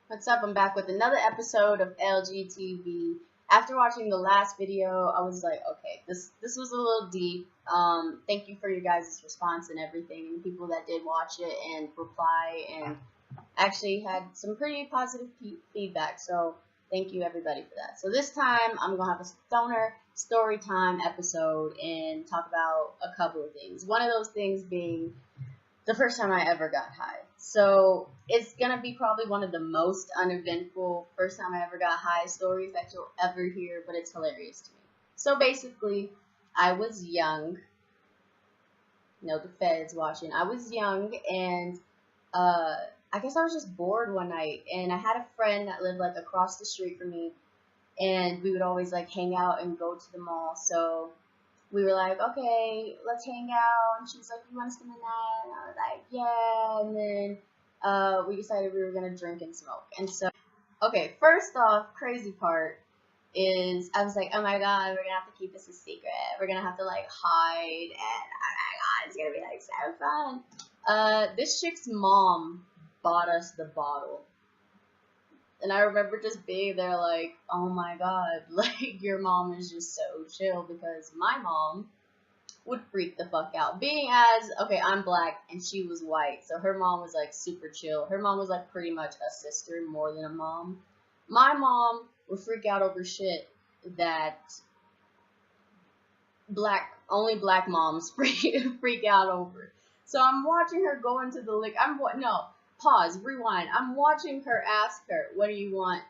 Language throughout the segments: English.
What's up? I'm back with another episode of ElGTV. After watching the last video, I was like, okay, this was a little deep. Thank you for your guys' response and everything, and the people that did watch it and reply and actually had some pretty positive feedback. So thank you everybody for that. So this time I'm gonna have a stoner story time episode and talk about a couple of things. One of those things being the first time I ever got high. So it's gonna be probably one of the most uneventful first time I ever got high stories that you'll ever hear, but it's hilarious to me. So basically, I was young. The feds watching. I was young, and I guess I was just bored one night, and I had a friend that lived like across the street from me, and we would always like hang out and go to the mall. So we were like, okay, let's hang out. And she was like, you want to spend the night? And I was like, yeah. And then we decided we were going to drink and smoke. And so, okay, first off, crazy part is I was like, oh my God, we're going to have to keep this a secret. We're going to have to like hide. And oh my God, it's going to be like so fun. This chick's mom bought us the bottle. And I remember just being there like, oh my God, like your mom is just so chill, because my mom would freak the fuck out. Being as, okay, I'm black and she was white, so her mom was like super chill. Her mom was like pretty much a sister more than a mom. My mom would freak out over shit that only black moms freak out over. So I'm watching her go into the Pause, rewind. I'm watching her ask her, what do you want?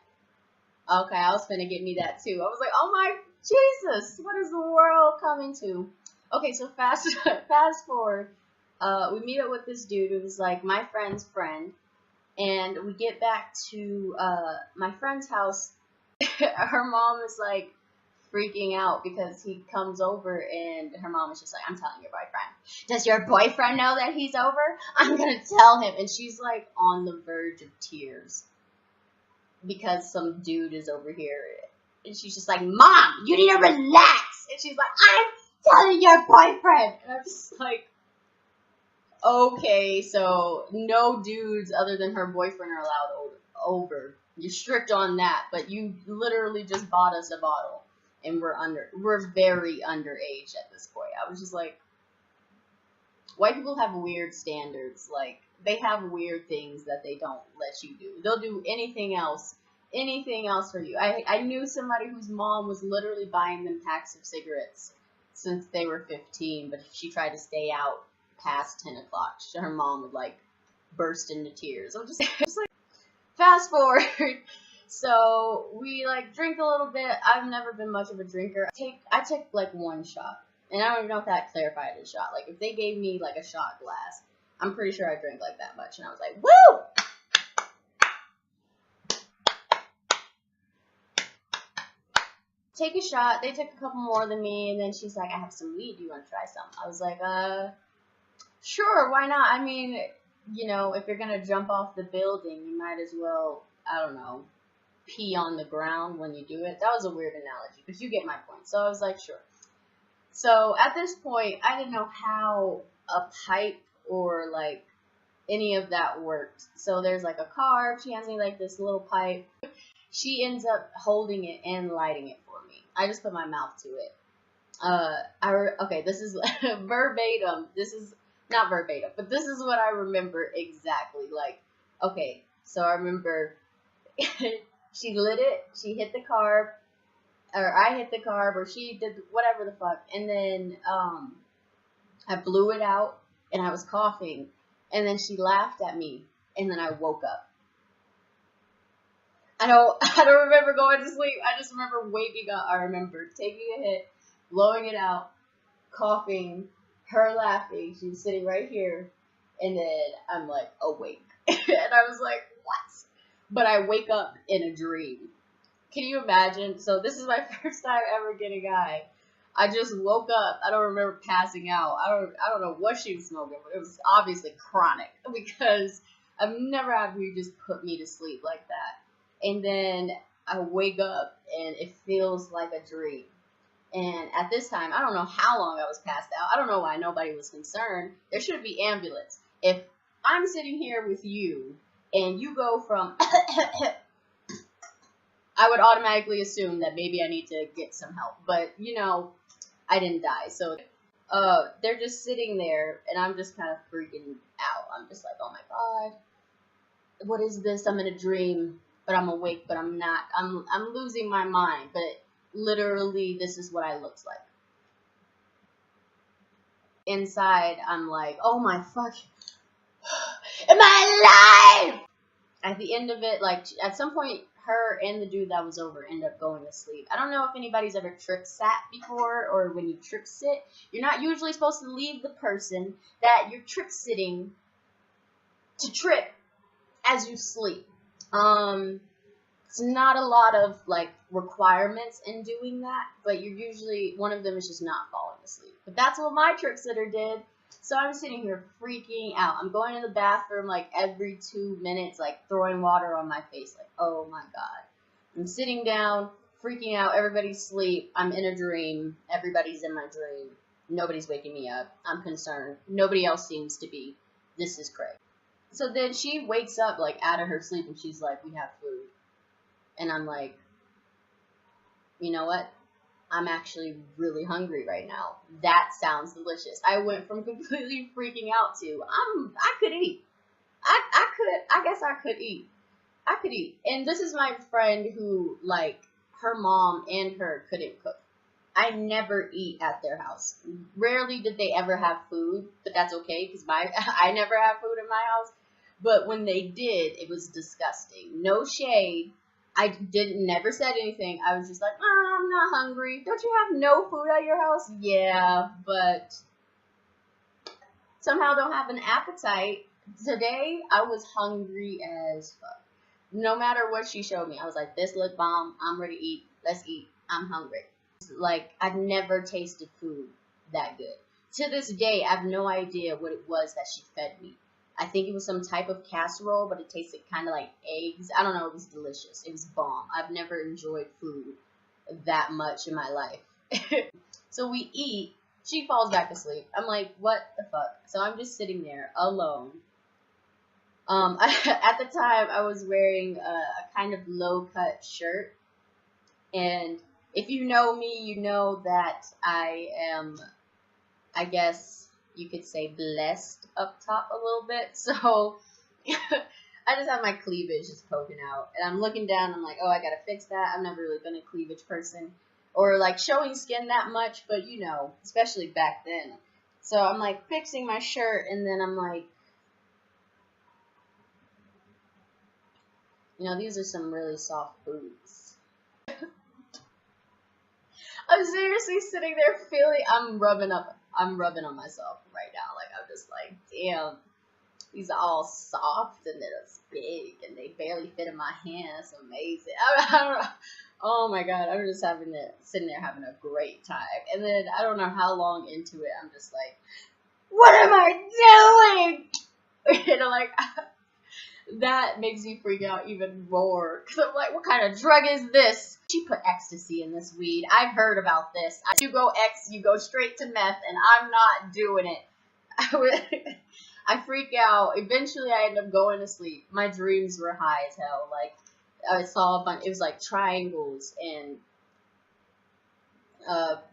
Okay, I was finna get me that too. I was like, oh my Jesus, what is the world coming to? Okay, so fast forward. We meet up with this dude who was like my friend's friend, and we get back to my friend's house. Her mom is like freaking out because he comes over, and her mom is just like, I'm telling your boyfriend. Does your boyfriend know that he's over? I'm gonna tell him. And she's like on the verge of tears because some dude is over here, and she's just like, Mom, you need to relax. And she's like, I'm telling your boyfriend. And I'm just like, okay, so no dudes other than her boyfriend are allowed over. You're strict on that, but you literally just bought us a bottle. And we're very underage at this point. I was just like, white people have weird standards. Like, they have weird things that they don't let you do. They'll do anything else for you. I knew somebody whose mom was literally buying them packs of cigarettes since they were 15, but if she tried to stay out past 10 o'clock, her mom would like burst into tears. I'm just like, fast forward. So we like drink a little bit. I've never been much of a drinker. I take like one shot, and I don't even know if that clarified a shot. Like if they gave me like a shot glass, I'm pretty sure I drank like that much, and I was like, woo! Take a shot. They took a couple more than me, and then she's like, I have some weed. Do you want to try some? I was like, sure, why not? I mean, if you're gonna jump off the building, you might as well, I don't know, pee on the ground when you do it. That was a weird analogy, but you get my point. So I was like, sure. So at this point, I didn't know how a pipe or like any of that worked. So there's like a carb. She hands me like this little pipe. She ends up holding it and lighting it for me. I just put my mouth to it. Okay, this is verbatim. This is not verbatim, but this is what I remember exactly. Like, okay, so I remember she lit it, she hit the carb, or I hit the carb, or she did whatever the fuck, and then I blew it out, and I was coughing, and then she laughed at me, and then I woke up. I don't remember going to sleep. I just remember waking up. I remember taking a hit, blowing it out, coughing, her laughing. She was sitting right here, and then I'm like awake, and I was like, what? But I wake up in a dream. Can you imagine? So this is my first time ever getting high. I just woke up. I don't remember passing out. I don't know what she was smoking, but it was obviously chronic, because I've never had weed just put me to sleep like that. And then I wake up and it feels like a dream. And at this time, I don't know how long I was passed out. I don't know why nobody was concerned. There should be ambulance. If I'm sitting here with you and you go from I would automatically assume that maybe I need to get some help, but you know, I didn't die. So they're just sitting there, and I'm just kind of freaking out. I'm just like, oh my god, what is this? I'm in a dream, but I'm awake, but I'm not. I'm losing my mind, but literally this is what I looked like. Inside, I'm like, oh my fuck, am I alive? At the end of it, like, at some point, her and the dude that was over end up going to sleep. I don't know if anybody's ever trick sat before, or when you trick sit, you're not usually supposed to leave the person that you're trick sitting to trick as you sleep. It's not a lot of like requirements in doing that, but you're usually, one of them is just not falling asleep. But that's what my trick sitter did. So I'm sitting here freaking out. I'm going to the bathroom like every 2 minutes, like throwing water on my face, like, oh my god. I'm sitting down, freaking out, everybody's asleep, I'm in a dream, everybody's in my dream, nobody's waking me up, I'm concerned, nobody else seems to be, this is crazy. So then she wakes up like out of her sleep and she's like, we have food. And I'm like, you know what? I'm actually really hungry right now. That sounds delicious. I went from completely freaking out to, I could eat. I guess I could eat. I could eat. And this is my friend who, like, her mom and her couldn't cook. I never eat at their house. Rarely did they ever have food, but that's okay because I never have food in my house. But when they did, it was disgusting. No shade. I never said anything. I was just like, I'm not hungry. Don't you have no food at your house? Yeah, but somehow don't have an appetite. Today, I was hungry as fuck. No matter what she showed me, I was like, this look bomb. I'm ready to eat. Let's eat. I'm hungry. Like, I've never tasted food that good. To this day, I have no idea what it was that she fed me. I think it was some type of casserole, but it tasted kind of like eggs. I don't know. It was delicious. It was bomb. I've never enjoyed food that much in my life. So we eat. She falls back asleep. I'm like, what the fuck? So I'm just sitting there alone. At the time, I was wearing a kind of low-cut shirt. And if you know me, you know that I am, I guess you could say, blessed up top a little bit. So I just have my cleavage just poking out. And I'm looking down, I'm like, oh, I gotta fix that. I've never really been a cleavage person. Or like showing skin that much, but you know, especially back then. So I'm like fixing my shirt, and then I'm like, you know, these are some really soft boots. I'm seriously sitting there feeling, I'm rubbing on myself right now. Like, I'm just like, damn, these are all soft and they're just big and they barely fit in my hand. It's amazing. I don't know. Oh my god, I'm just sitting there having a great time. And then I don't know how long into it, I'm just like, what am I doing? You know, like, that makes me freak out even more. Because I'm like, what kind of drug is this? She put ecstasy in this weed. I've heard about this. You go X, you go straight to meth, and I'm not doing it. I freak out. Eventually, I end up going to sleep. My dreams were high as hell. Like, I saw a bunch, it was like triangles and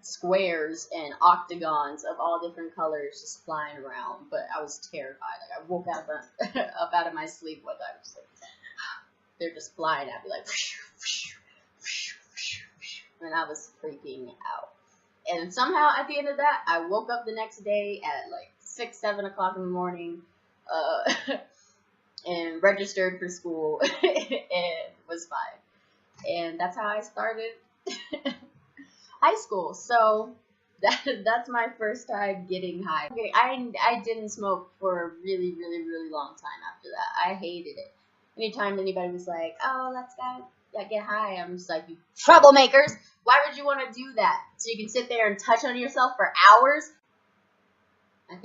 squares and octagons of all different colors just flying around. But I was terrified. Like, I woke up out of my sleep one time. Just like, they're just flying at me like, and I was freaking out. And somehow at the end of that, I woke up the next day at like 6, 7 o'clock in the morning, and registered for school and was fine. And that's how I started high school. So that's my first time getting high. Okay, I didn't smoke for a really, really, really long time after that. I hated it. Anytime anybody was like, oh, let's get high, I'm just like, you troublemakers. Why would you want to do that? So you can sit there and touch on yourself for hours? I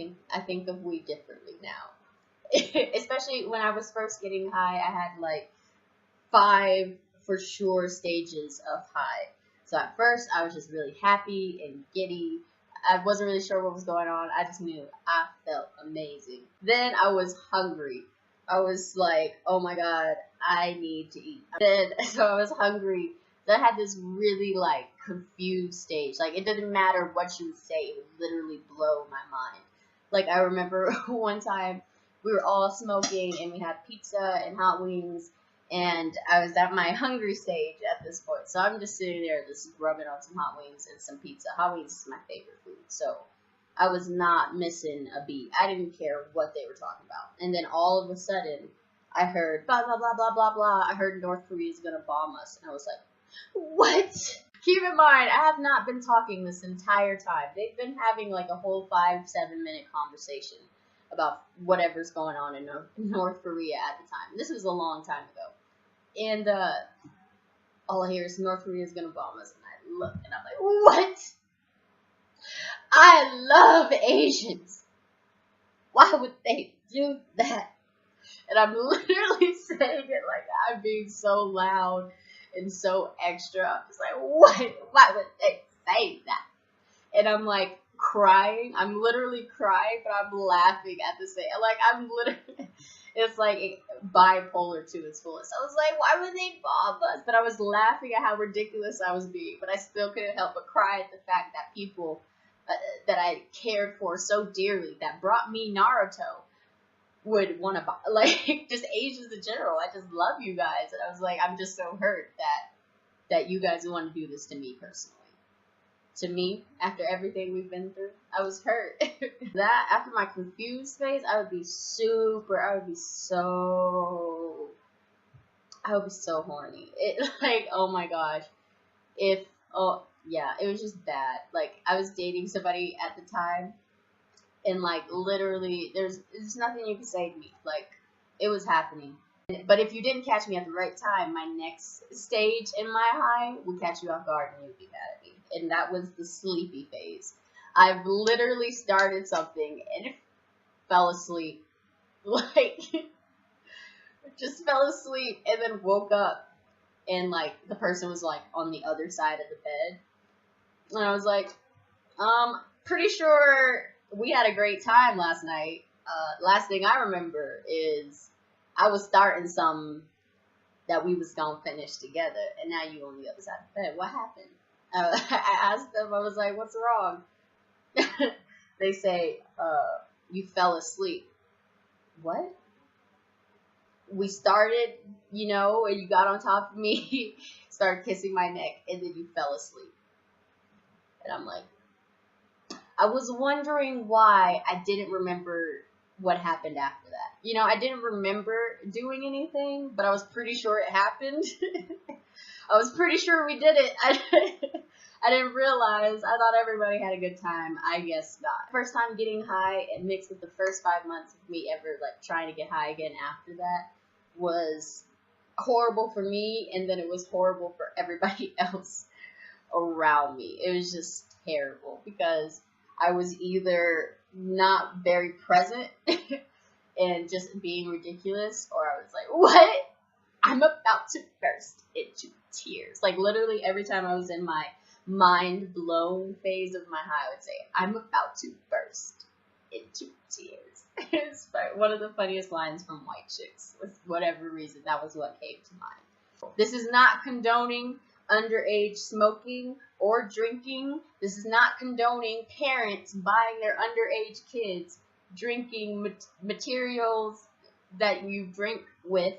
think of weed differently now. Especially when I was first getting high, I had like 5 for sure stages of high. So at first, I was just really happy and giddy. I wasn't really sure what was going on. I just knew I felt amazing. Then I was hungry. I was like, oh my god, I need to eat. So I was hungry. So I had this really like confused stage. Like it didn't matter what you would say, it would literally blow my mind. Like I remember one time we were all smoking and we had pizza and hot wings, and I was at my hungry stage at this point. So I'm just sitting there just rubbing on some hot wings and some pizza. Hot wings is my favorite food. So I was not missing a beat. I didn't care what they were talking about. And then all of a sudden, I heard blah, blah, blah, blah, blah, blah. I heard North Korea is going to bomb us. And I was like, what? Keep in mind, I have not been talking this entire time. They've been having like a whole 5-7 minute conversation about whatever's going on in North Korea at the time. This was a long time ago. And all I hear is North Korea is going to bomb us. And I look and I'm like, what? I love Asians. Why would they do that? And I'm literally saying it like I'm being so loud and so extra. I'm just like, what? Why would they say that? And I'm like crying. I'm literally crying, but I'm laughing at the same. Like I'm literally, it's like bipolar to its fullest. I was like, why would they bomb us? But I was laughing at how ridiculous I was being. But I still couldn't help but cry at the fact that people that I cared for so dearly, that brought me Naruto, would want to buy, like, just Asians in general. I just love you guys. And I was like, I'm just so hurt that you guys want to do this to me personally. To me, after everything we've been through, I was hurt. That, after my confused phase, I would be so horny. It, like, oh my gosh. Yeah, it was just bad. Like, I was dating somebody at the time, and, like, literally, there's nothing you can say to me. Like, it was happening. But if you didn't catch me at the right time, my next stage in my high would catch you off guard, and you'd be mad at me. And that was the sleepy phase. I've literally started something, and it fell asleep. Like, just fell asleep, and then woke up, and, like, the person was, like, on the other side of the bed. And I was like, pretty sure we had a great time last night. Last thing I remember is I was starting something that we was gonna finish together, and now you on the other side of the bed. What happened? I asked them, I was like, what's wrong? They say, you fell asleep. What? We started, and you got on top of me, started kissing my neck, and then you fell asleep. And I'm like, I was wondering why I didn't remember what happened after that. I didn't remember doing anything, but I was pretty sure it happened. I was pretty sure we did it. I didn't realize. I thought everybody had a good time. I guess not. First time getting high, and mixed with the first 5 months of me ever, like, trying to get high again after that, was horrible for me, and then it was horrible for everybody else around me. It was just terrible, because I was either not very present and just being ridiculous, or I was like, what? I'm about to burst into tears. Like, literally every time I was in my mind blown phase of my high, I would say, I'm about to burst into tears. It's one of the funniest lines from White Chicks. For whatever reason, that was what came to mind. This is not condoning underage smoking or drinking. This is not condoning parents buying their underage kids drinking materials that you drink with.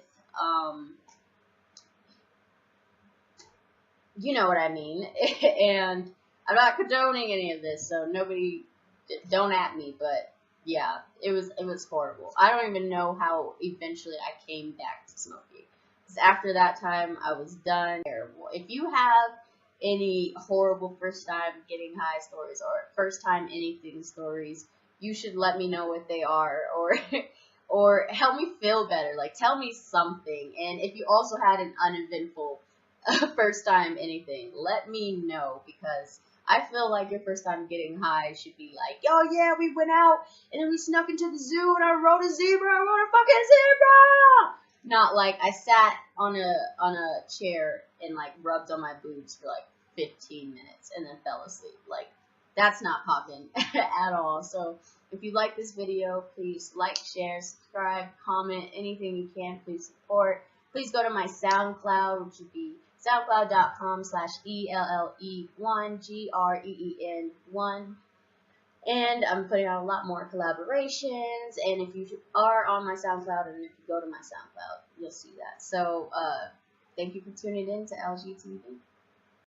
You know what I mean. And I'm not condoning any of this, so nobody, don't at me, but yeah, it was horrible. I don't even know how eventually I came back to smoking. Because after that time, I was done. Terrible. If you have any horrible first time getting high stories, or first time anything stories, you should let me know what they are, or help me feel better. Like, tell me something. And if you also had an uneventful first time anything, let me know, because I feel like your first time getting high should be like, oh yeah, we went out and then we snuck into the zoo and I rode a fucking zebra. Not like I sat on a chair and like rubbed on my boobs for like 15 minutes and then fell asleep. Like, that's not popping at all. So If you like this video, please like, share, subscribe, comment, anything you can. Please support. Please go to my SoundCloud, which would be soundcloud.com/ELLE1GREEN1. And I'm putting out a lot more collaborations. And if you are on my SoundCloud, and if you go to my SoundCloud, you'll see that. So thank you for tuning in to ElGTV.